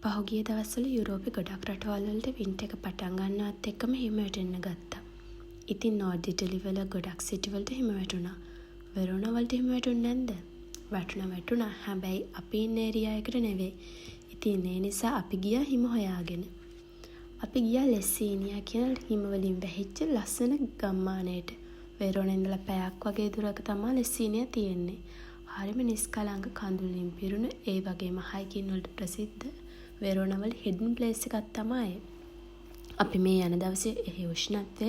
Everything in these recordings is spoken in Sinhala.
පහුගිය දවස්වල යුරෝපේ ගොඩක් රටවල් වලට වින්ටර් එක පටන් ගන්නවත් එක්කම හිම වැටෙන්න ගත්තා. ඉතින් නෝර්ත් ඉටලි වල ගොඩක් සිටි වලට හිම වැටුණා. වෙරෝනා වලට හිම වැටුන්නේ නැද්ද? වැටුණා. හැබැයි අපි ඉන්න ඒරියා එකට නෙවෙයි. ඉතින් ඒ නිසා අපි ගියා හිම හොයාගෙන. අපි ගියා ලෙස්සීනියා කියන හිම වලින් වැහිච්ච ලස්සන ගම්මානයට. වෙරෝනා ඉඳලා පැයක් වගේ දුරක තමයි ලෙස්සීනියා තියෙන්නේ. හරිම නිස්කලංක කඳුලින් පිරුණු ඒ වගේම හයිකින් වලට ප්‍රසිද්ධ වෙරෝනා වල හිඩන් ප්ලේස් එකක් තමයි. අපි මේ යන දවසේ එහි උෂ්ණත්වය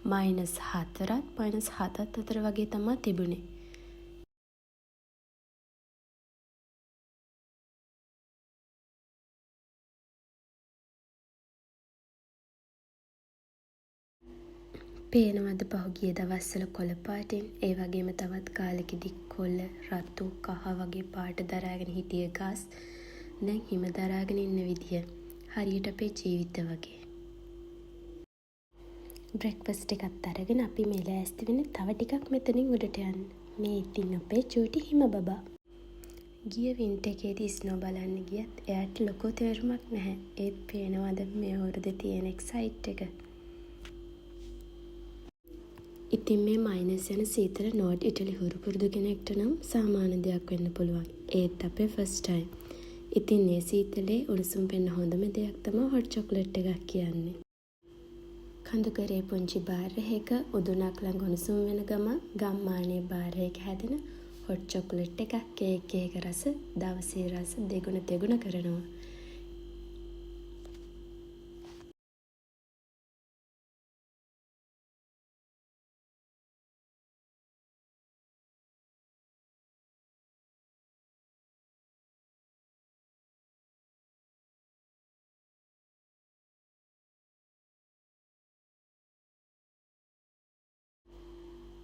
-4ත් -7ත් අතර වගේ තමයි තිබුණේ. පේනවද පහුගිය දවස්වල කොළ පාටින් ඒ වගේම තවත් කාලෙකදී කොළ රතු කහ වගේ පාට දරාගෙන හිටිය ගස් දැන් හිම දරාගෙන ඉන්න විදිය හරියට අපේ ජීවිත වගේ. බ්‍රෙක්ෆස්ට් එකත් අරගෙන අපි මේ ලෑස්ති වෙන්නේ තව ටිකක් මෙතනින් උඩට යන්න. මේ ඉතින් අපේ චූටි හිම බබා. ගිය වින්ටර් එකේදී ස්නෝ බලන්න ගියත් එයාට ලොකු තේරුමක් නැහැ. ඒත් පේනවද මේ අවුරුද්දේ තියෙන එක්සයිට් එක. ඉතින් මේ මයිනස් යන සීතල නෝර්ත් ඉටලි හුරු පුරුදු කෙනෙක්ට නම් සාමාන්‍ය දෙයක් වෙන්න පුළුවන්. ඒත් අපේ ෆස්ට් ටයිම්. ඉතින් මේ සීතලේ උණුසුම් වෙන්න හොඳම දෙයක් තමයි හොට් චොක්ලට් එකක් කියන්නේ. කඳුකරේ පුංචි බාර් එකක උදුනක් ළඟ උණුසුම් වෙන ගමන් ගම්මානයේ බාර් එකක හැදෙන හොට් චොක්ලට් එකක් කේක් එක රස දවසේ රස දෙගුණ කරනවා.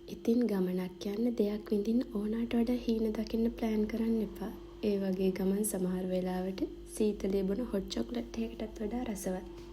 ඉතින් ගමනක් යන්න දෙයක් විඳින්න ඕනාට වඩා හීන දකින්න ප්ලෑන් කරන්න එපා. ඒ වගේ ගමන් සමහර වෙලාවට සීතලේ බොන හොට් චොක්ලට් එකකටත් වඩා රසවත්.